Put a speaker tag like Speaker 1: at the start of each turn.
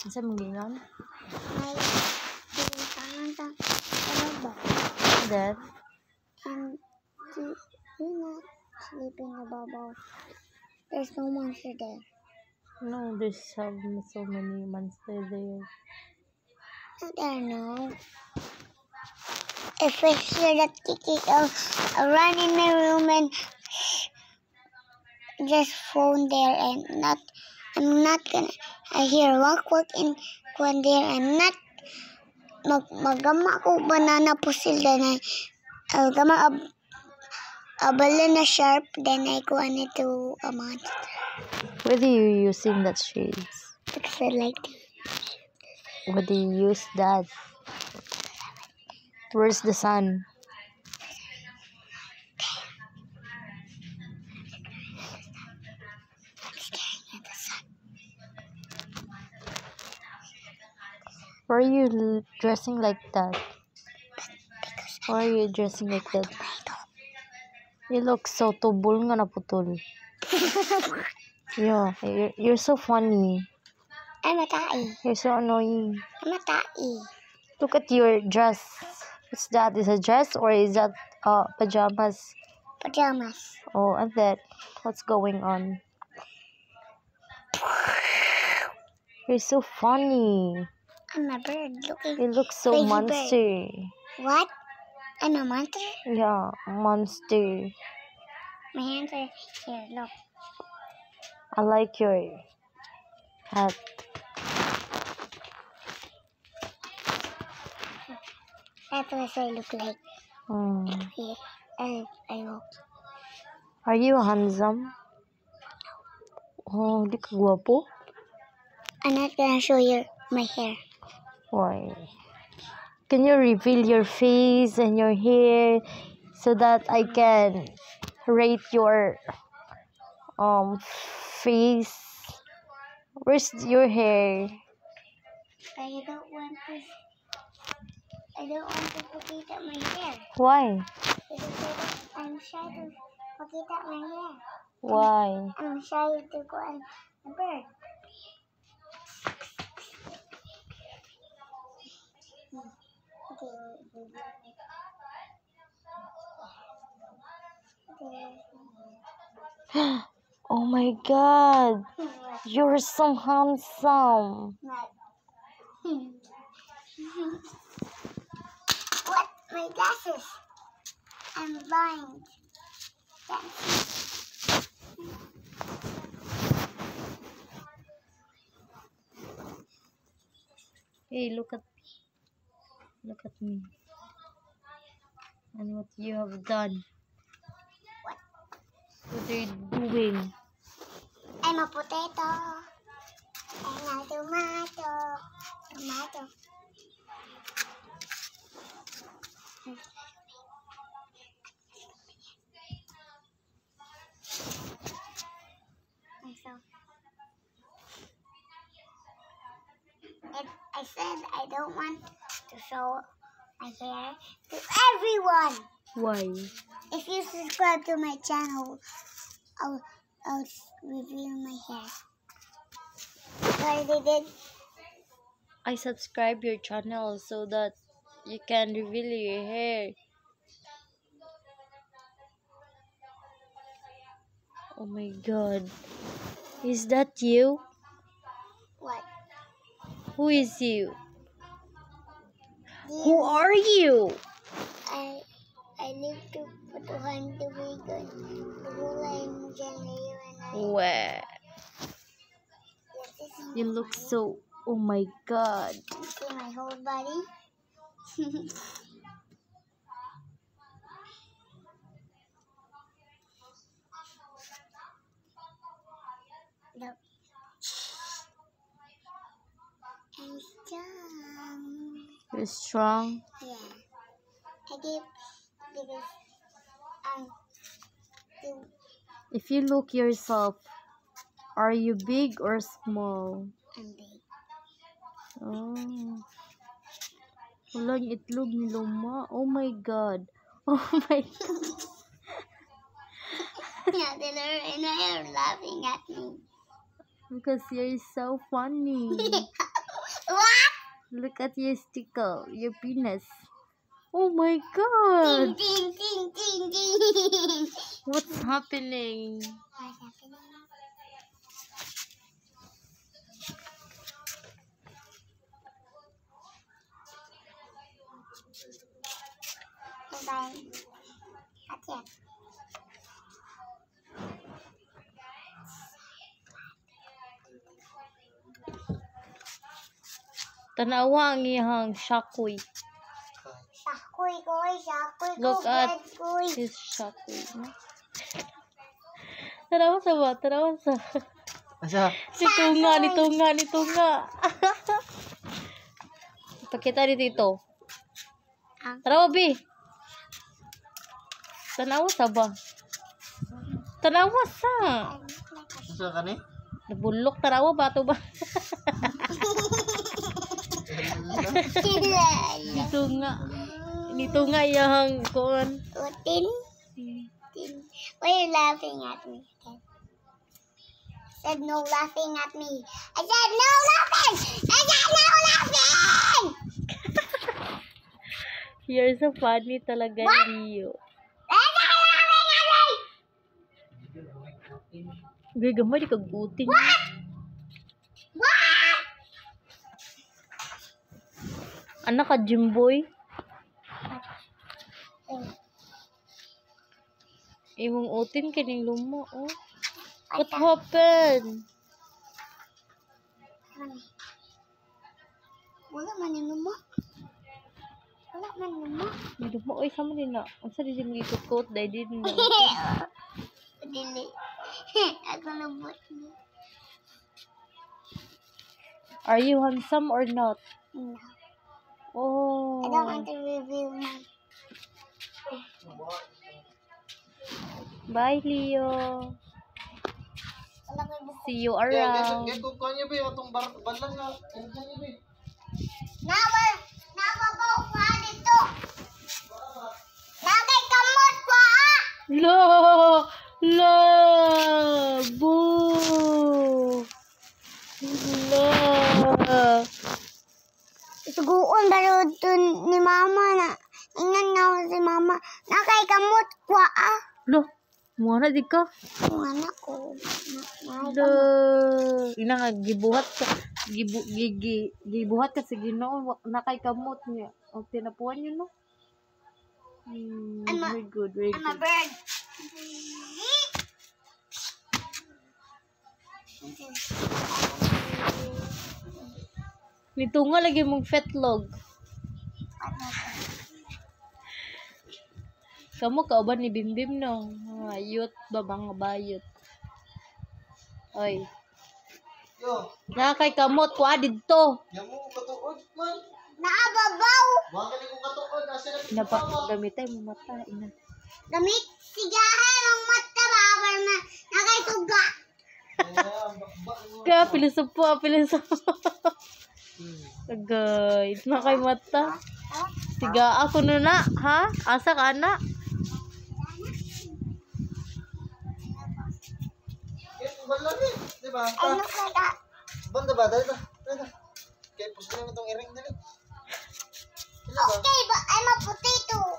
Speaker 1: Sa manggingon?
Speaker 2: May pinuntahan sa baba.
Speaker 1: That?
Speaker 2: And you're not sleeping above. There's no monster there.
Speaker 1: No, there's so many monsters there.
Speaker 2: No, there are no. If I hear that kicking, I'll run in my room and just phone there and I'm not gonna. I hear walk in one there. I'm not magama ko banana pusil then I'll gama a banana sharp then I go on it to a monster.
Speaker 1: Where do you using that shades?
Speaker 2: Because I like to.
Speaker 1: Where do you use that? Where's the sun? Why are you dressing like that? Why are you dressing like that? You look so tubol nga naputol. Yeah, you're so funny.
Speaker 2: I'm a tae.
Speaker 1: You're so annoying.
Speaker 2: I'm a tae.
Speaker 1: Look at your dress. What's that? Is a dress or is that pajamas?
Speaker 2: Pajamas.
Speaker 1: Oh, and that. What's going on? You're so funny.
Speaker 2: I'm a bird looking.
Speaker 1: You look so
Speaker 2: crazy
Speaker 1: monster.
Speaker 2: Bird. What? I'm a monster?
Speaker 1: Yeah, monster.
Speaker 2: My hands are here, look.
Speaker 1: I like your hat.
Speaker 2: That's what I look like. Here. I hope.
Speaker 1: Are you handsome? Oh, di ka guwapo?
Speaker 2: I'm not gonna show you my hair.
Speaker 1: Why? Can you reveal your face and your hair so that I can rate your face? Where's your hair?
Speaker 2: I don't want to pakita my hair.
Speaker 1: Why?
Speaker 2: Because I'm shy to pakita my hair.
Speaker 1: Why?
Speaker 2: I'm shy to go on a bird.
Speaker 1: Oh my God! You're so handsome.
Speaker 2: What? My glasses. I'm blind.
Speaker 1: Hey, look at me. And what you have done. What are you doing?
Speaker 2: I'm a potato. I'm a tomato. Tomato. I said I don't want to show my hair to everyone.
Speaker 1: Why?
Speaker 2: If you subscribe to my channel, I'll reveal my hair. What I did?
Speaker 1: I subscribe your channel so that you can reveal your hair. Oh my God. Is that you?
Speaker 2: What?
Speaker 1: Who is you? Who are you?
Speaker 2: I live to Patuhan to Vegan. Gulay mo dyan ngayon.
Speaker 1: Where? You look so... Oh my God.
Speaker 2: You see my whole body? Look. I'm strong.
Speaker 1: You're strong?
Speaker 2: Yeah. Because
Speaker 1: If you look yourself, are you big or small?
Speaker 2: I'm big.
Speaker 1: Oh. Wala yung itlog ni Luma. Oh my God. Oh my God.
Speaker 2: Yeah, they are laughing at me.
Speaker 1: Because you're so funny.
Speaker 2: What?
Speaker 1: Look at your sticker, your penis. Oh my god!
Speaker 2: Ting, ting, ting, ting.
Speaker 1: What's happening?
Speaker 2: What's happening? Bye. That's it.
Speaker 1: Tanawa ang iyang shakoy.
Speaker 2: Shakoy koy, shakoy ko,
Speaker 1: Look at
Speaker 2: koy.
Speaker 1: his shakoy. Tanawa sa ba? Tanawa sa.
Speaker 3: Asa?
Speaker 1: Nito nga. Pakita ni Tito. Tanawa, Bi. Tanawa sa ba? Tanawa sa.
Speaker 3: Asa ka ni?
Speaker 1: Nabulok, tanawa ba? Ito ba? Nito nga yung kuwan.
Speaker 2: Tin. Why are you laughing at me? I said no laughing at me. I said no laughing! I said no laughing!
Speaker 1: You're so funny talaga, Leo.
Speaker 2: I said laughing at me!
Speaker 1: Gagamay, di kagutin.
Speaker 2: What?
Speaker 1: Anak ka, Jimboy. Imong utin kining lumo, oh. What happened?
Speaker 2: Wala man yung lumo. Wala man yung lumo.
Speaker 1: May lumo, oy, sama din na. Ang sa din mo ikot-kot, dahil din na.
Speaker 2: Dili. Ako lubot niya.
Speaker 1: Are you handsome or not?
Speaker 2: No.
Speaker 1: Oh.
Speaker 2: I don't want to reveal my...
Speaker 1: Bye, Leo.
Speaker 2: Wala may buko.
Speaker 1: See you around.
Speaker 3: Kaya kung kanya ba yung balang na. Kaya kanya ba?
Speaker 2: Nababaw pa dito. Nagay kamot pa ah.
Speaker 1: La! Boo! La!
Speaker 2: Isuguon baro dun ni mama na. Ingan na ako si mama. Nagay kamot pa ah.
Speaker 1: Lo! Muna di ka.
Speaker 2: Ang anak ko.
Speaker 1: La! Ina nga, gibuhat ka. Gibuhat ka sa Ginoo. Nakay kamot niya. O tinapuan niyo, no? Very good, very
Speaker 2: I'm a
Speaker 1: good.
Speaker 2: bird.
Speaker 1: Nito nga lagi mong fetlog. Kamu kauban ni Bimbim no. Ayot babang bayot. Oy.
Speaker 3: Yo,
Speaker 1: Nakay kamot ko didto.
Speaker 3: yan mo katuod man.
Speaker 2: Naababaw.
Speaker 3: Baka di ko katuod. Asa na
Speaker 1: Napa gamitay mo mata ina.
Speaker 2: Gamit sigahan ang mata babar na nagay tuga.
Speaker 1: Ka pilosopo, pilosopo. Agay, nakay mata. Siga ako no na, ha? Asa ka na?
Speaker 3: Balang eh. Diba?
Speaker 2: Ano ka da?
Speaker 3: Banda ba? Dali ba? Kaya puso na itong iring dali.
Speaker 2: Okay, but I'm a potato.